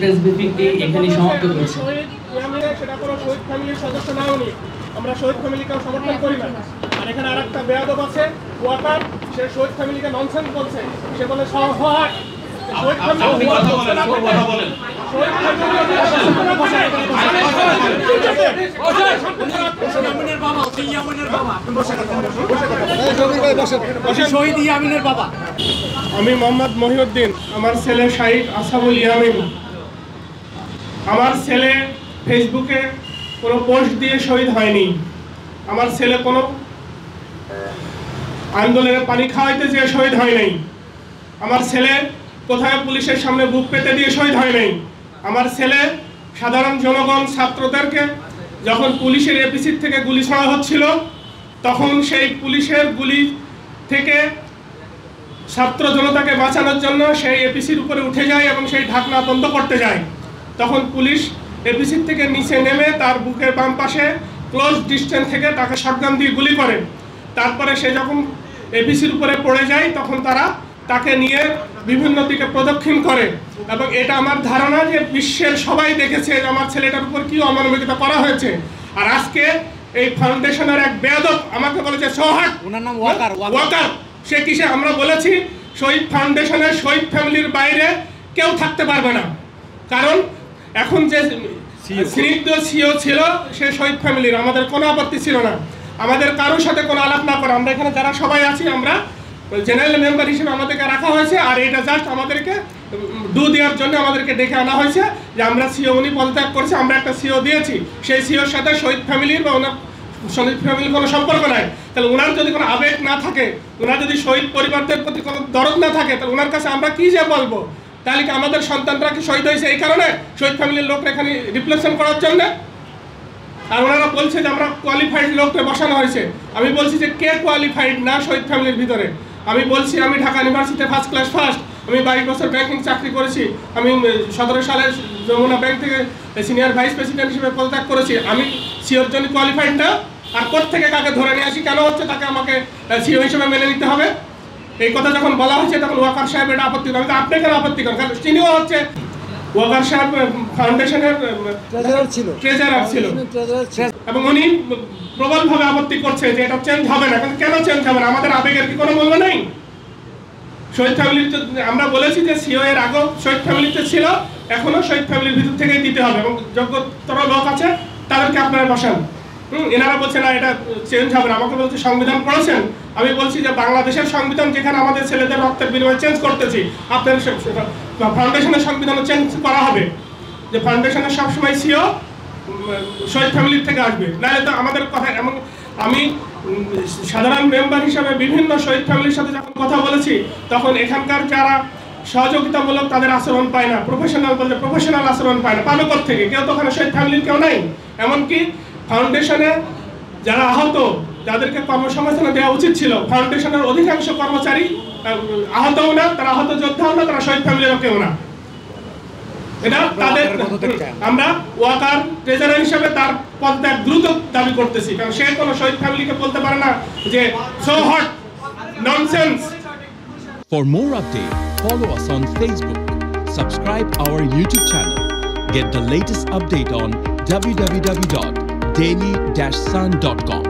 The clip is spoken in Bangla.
প্রেস ব্রিফিংটি এখানেই সমাপ্ত করেছি। সেটা কোনো শহীদ ফ্যামিলির সদস্য না উনি, আমরা শহীদ ফ্যামিলিকেও সমর্থন করি না। আর এখানে আরেকটা বেয়াদব আছে ওয়াকার, সে শহীদ ফ্যামিলিকে ননসেন্স বলছে, সে বলে সহায় শহীদ ফ্যামিলি শহীদ ইয়ামিনের বাবা। আমি মোহাম্মদ মহিউদ্দিন, আমার ছেলে শাহিদ আসাবুল ইয়ামিন। আমার ছেলে ফেসবুকে কোনো পোস্ট দিয়ে শহীদ হয়নি, আমার ছেলে কোনো আন্দোলনে পানি খাওয়াইতে যেয়ে শহীদ হয় নাই, আমার ছেলে কোথায় পুলিশের সামনে বুক পেতে দিয়ে শহীদ হয় নাই, আমার ছেলে সাধারণ জনগণ ছাত্রদেরকে যখন পুলিশের এপিসির থেকে গুলি ছোড়া হচ্ছিল তখন সেই পুলিশের গুলি থেকে ছাত্র জনতাকে বাঁচানোর জন্য সেই এপিসির উপরে উঠে যায় এবং সেই ঢাকনা বন্ধ করতে যায়। তখন পুলিশ এপিসির থেকে নিচে নেমে তার বুকের বাম পাশে ক্লোজ ডিস্টেন্স থেকে তাকে শটগান দিয়ে গুলি করে। তারপরে সে যখন এপিসির উপরে পড়ে যায় তখন তারা তাকে নিয়ে বিভিন্ন দিকে প্রদক্ষিণ করে এবং এটা আমার ধারণা যে বিশ্বের সবাই দেখেছে যে আমার ছেলেটার উপর কি অমানবিকতা করা হয়েছে। আর আজকে এই ফাউন্ডেশনের এক বেয়াদব আমাকে বলেছে সোহাগ, ওনার নাম ওয়াকার। ওয়াকার সে কিসে আমরা বলেছি শহীদ ফাউন্ডেশনের শহীদ ফ্যামিলির বাইরে কেউ থাকতে পারবে না, কারণ এখন যে স্নিগ্ধ সিও ছিল সে শহীদ ফ্যামিলির, আমাদের কোনো আপত্তি ছিল না, আমাদের কারোর সাথে কোনো আলাপ না করে আমরা এখানে যারা সবাই আছি আমরা জেনারেল মেম্বার হিসেবে আমাদেরকে রাখা হয়েছে। আর এটা জাস্ট আমাদেরকে দেওয়ার জন্য আমাদেরকে ডেকে আনা হয়েছে যে আমরা সিও উনি পদত্যাগ করছি, আমরা একটা সিও দিয়েছি, সেই সিওর সাথে শহীদ ফ্যামিলির বা ওনার শহীদ ফ্যামিলির কোনো সম্পর্ক নাই। তাহলে ওনার যদি কোনো আবেগ না থাকে, ওনার যদি শহীদ পরিবারদের প্রতি কোনো দরদ না থাকে, তাহলে ওনার কাছে আমরা কি যে বলবো? তাহলে কি আমাদের সন্তানরা কি শহীদ হয়েছে এই কারণে শহীদ ফ্যামিলির লোকরা এখানে রিপ্লেসমেন্ট করার জন্য? আর ওনারা বলছে যে আমরা কোয়ালিফাইড লোককে বসানো হয়েছে। আমি বলছি যে কে কোয়ালিফাইড না শহীদ ফ্যামিলির ভিতরে? আমি বলছি আমি ঢাকা ইউনিভার্সিটিতে ফার্স্ট ক্লাস ফার্স্ট, আমি 22 বছর ব্যাংকিং চাকরি করেছি, আমি 17 সালে যমুনা ব্যাংক থেকে সিনিয়র ভাইস প্রেসিডেন্ট হিসেবে পদত্যাগ করেছি, আমি সিওর জন্য কোয়ালিফাইড না? আর কোত্থেকে কাকে ধরে নিয়ে আসি, কেন হচ্ছে তাকে আমাকে সিও হিসেবে মেনে নিতে হবে? এই কথা যখন বলা হয়েছে তখন ওয়াকার সাহেব এটা আপত্তি করেন। আপনি কেন আপত্তি করেন? কারণ তিনিও হচ্ছে ওয়াকার সাহেব ফাউন্ডেশনের ট্রেজারার ছিল এবং উনি প্রবলভাবে আপত্তি করছে যে এটা চেঞ্জ হবে না। কেন চেঞ্জ হবে না? আমাদের আবেগের কি কোনো মূল্য নেই? শহীদ ফ্যামিলিতে আমরা বলেছি যে সিও এর আগেও শহীদ ফ্যামিলিতে ছিল, এখনো শহীদ ফ্যামিলির ভিতর থেকেই দিতে হবে এবং যোগ্যতর লোক আছে তাদেরকে আপনারা বসান। এনারা বলছে না এটা চেঞ্জ হবে না, আমাকে বলছে সংবিধান পড়েছেন, আমি বলছি যে বাংলাদেশের সংবিধান যেখানে আমাদের ছেলেদের রক্তের বিনিময়ে চেঞ্জ করতেছি, আপনার ফাউন্ডেশনের সংবিধানও চেঞ্জ করা হবে যে ফাউন্ডেশনের সবসময় সিও শহীদ ফ্যামিলির থেকে আসবে, নাহলে তো আমাদের কথা। এমন আমি সাধারণ মেম্বার হিসাবে বিভিন্ন শহীদ ফ্যামিলির সাথে যখন কথা বলেছি তখন এখানকার যারা সহযোগিতামূলক তাদের আচরণ পায় না, প্রফেশনাল বলতে প্রফেশনাল আচরণ পায় না, পাবে থেকে কেউ তো ওখানে শহীদ ফ্যামিলির কেউ নাই। এমনকি ফাউন্ডেশনে যারা আহত যাদেরকে কর্মসংস্থান দেওয়া উচিত ছিল, ফাউন্ডেশনের অধিকাংশ কর্মচারী আহতও না, তারা আহত যোদ্ধাও না, তারা শহীদ ফ্যামিলিরও কেউ না। এটা তাদের আমরা ওয়াকার ট্রেজারার হিসেবে তার পদত্যাগ দ্রুত দাবি করতেছি, কারণ সে কোনো শহীদ ফ্যামিলিকে বলতে পারে না যে so hot nonsense. For more updates, follow us on Facebook, subscribe our YouTube channel, get the latest update on www.daily-sun.com.